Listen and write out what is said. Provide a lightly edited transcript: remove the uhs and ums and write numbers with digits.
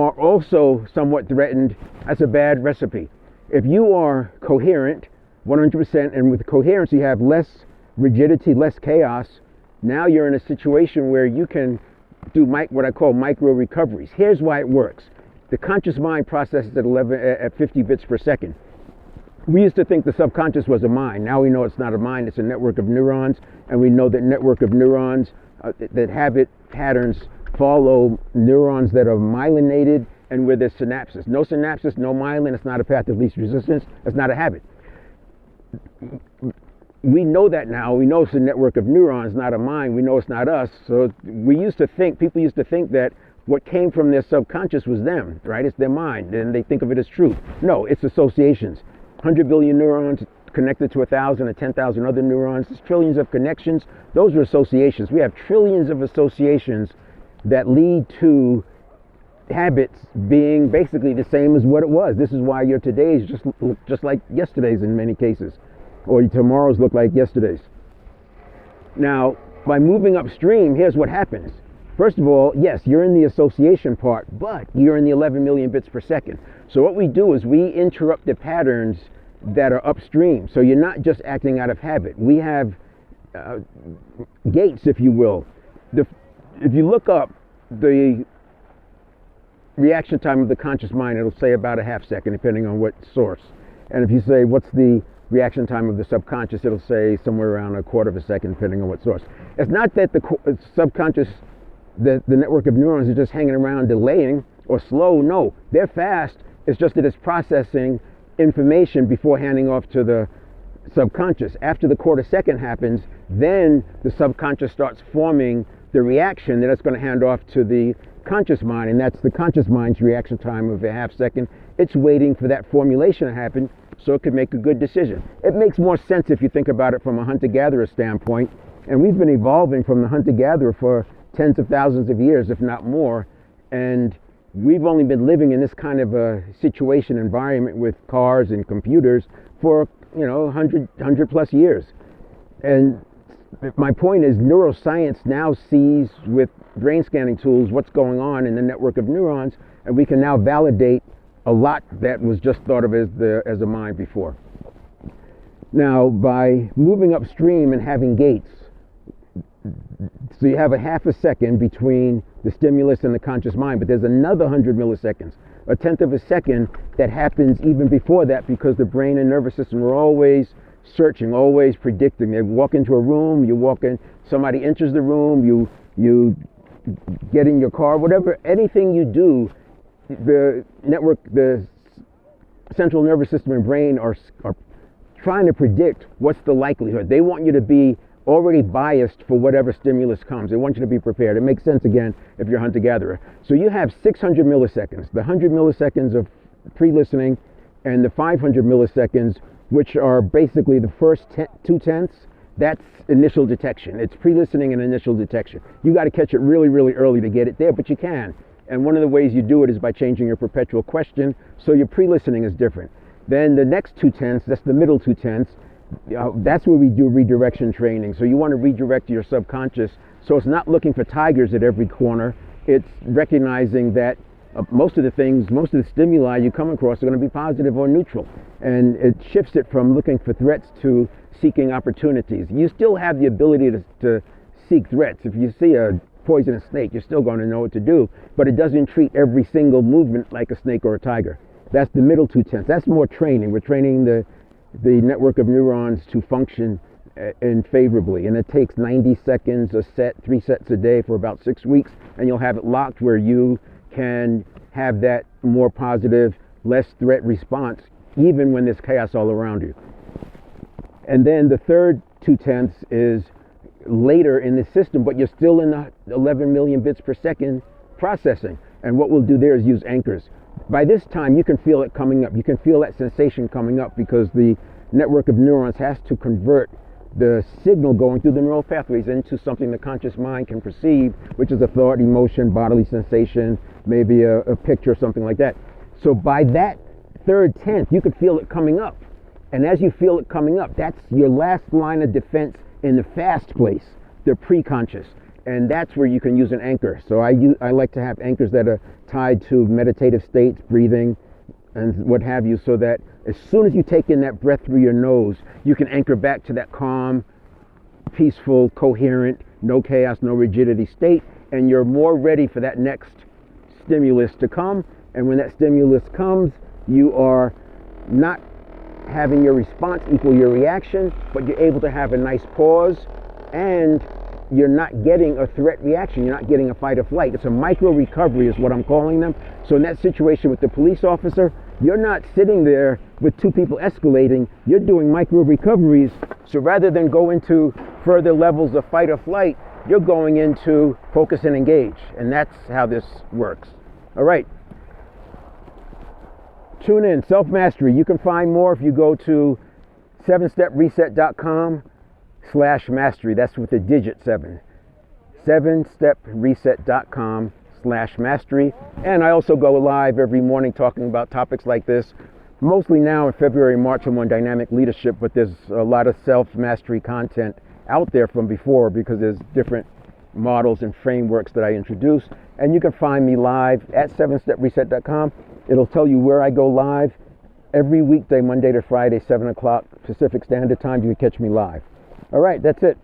are also somewhat threatened, that's a bad recipe. If you are coherent 100%, and with coherence you have less rigidity, less chaos, now you're in a situation where you can do what I call micro-recoveries. Here's why it works. The conscious mind processes at 50 bits per second. We used to think the subconscious was a mind. Now we know it's not a mind, it's a network of neurons, and we know that network of neurons, that habit patterns follow neurons that are myelinated and where there's synapses. No synapses, no myelin, it's not a path of least resistance, it's not a habit. We know that now. We know it's a network of neurons, not a mind. We know it's not us. So people used to think that what came from their subconscious was them, right? It's their mind, and they think of it as truth. No, it's associations. 100 billion neurons connected to 1,000 or 10,000 other neurons. There's trillions of connections. Those are associations. We have trillions of associations that lead to habits being basically the same as what it was. This is why your todays just like yesterday's in many cases, or your tomorrows look like yesterday's. Now, by moving upstream, here's what happens. First of all, yes, you're in the association part, but you're in the 11 million bits per second. So what we do is we interrupt the patterns that are upstream. So you're not just acting out of habit. We have gates, if you will. If you look up the reaction time of the conscious mind, it'll say about a half second, depending on what source. And if you say, what's the reaction time of the subconscious, it'll say somewhere around a quarter of a second, depending on what source. It's not that the subconscious, the network of neurons is just hanging around delaying or slow. No, they're fast. It's just that it's processing information before handing off to the subconscious. After the quarter second happens, then the subconscious starts forming the reaction that it's going to hand off to the conscious mind, and that's the conscious mind's reaction time of a half second. It's waiting for that formulation to happen so it could make a good decision. It makes more sense if you think about it from a hunter-gatherer standpoint, and we've been evolving from the hunter-gatherer for tens of thousands of years, if not more, and we've only been living in this kind of a situation environment with cars and computers for 100 plus years. And my point is, neuroscience now sees with brain scanning tools what's going on in the network of neurons, and we can now validate a lot that was just thought of as a mind before. Now, by moving upstream and having gates, so you have a half a second between the stimulus and the conscious mind, but there's another 100 milliseconds, a tenth of a second that happens even before that, because the brain and nervous system are always searching, always predicting. They walk into a room, you walk in, somebody enters the room, you get in your car, whatever, anything you do, the central nervous system and brain are trying to predict what's the likelihood. They want you to be already biased for whatever stimulus comes. They want you to be prepared. It makes sense, again, if you're a hunter-gatherer. So you have 600 milliseconds, the 100 milliseconds of pre-listening and the 500 milliseconds, which are basically the first 2/10. That's initial detection. It's pre-listening and initial detection. You got to catch it really, really early to get it there, but you can. And one of the ways you do it is by changing your perpetual question, so your pre-listening is different. Then the next 2/10, that's the middle 2/10, that's where we do redirection training. So you want to redirect your subconscious so it's not looking for tigers at every corner. It's recognizing that most of the stimuli you come across are going to be positive or neutral. And it shifts it from looking for threats to seeking opportunities. You still have the ability to seek threats. If you see a poisonous snake, you're still going to know what to do, but it doesn't treat every single movement like a snake or a tiger. That's the middle 2/10. That's more training. We're training the network of neurons to function favorably, and it takes 90 seconds a set, 3 sets a day for about 6 weeks, and you'll have it locked where you can have that more positive, less threat response even when there's chaos all around you. And then the third 2/10 is later in the system, but you're still in the 11 million bits per second processing, and what we'll do there is use anchors. By this time, you can feel it coming up. You can feel that sensation coming up because the network of neurons has to convert the signal going through the neural pathways into something the conscious mind can perceive, which is a thought, emotion, bodily sensation, maybe a picture, something like that. So by that third 10th, you can feel it coming up. And as you feel it coming up, that's your last line of defense in the fast place, the preconscious. And that's where you can use an anchor. So I like to have anchors that are tied to meditative states, breathing, and what have you, so that as soon as you take in that breath through your nose, you can anchor back to that calm, peaceful, coherent, no chaos, no rigidity state, and you're more ready for that next stimulus to come. And when that stimulus comes, you are not having your response equal your reaction, but you're able to have a nice pause, and you're not getting a threat reaction. You're not getting a fight or flight. It's a micro-recovery is what I'm calling them. So in that situation with the police officer, you're not sitting there with two people escalating. You're doing micro-recoveries. So rather than go into further levels of fight or flight, you're going into focus and engage. And that's how this works. All right. Tune in. Self-mastery. You can find more if you go to 7stepreset.com/mastery. That's with the digit 7. 7stepreset.com/mastery. And I also go live every morning talking about topics like this. Mostly now in February and March I'm on dynamic leadership, but there's a lot of self-mastery content out there from before because there's different models and frameworks that I introduce. And you can find me live at 7stepreset.com. It'll tell you where I go live every weekday, Monday to Friday, 7 o'clock Pacific Standard Time. You can catch me live. All right, that's it.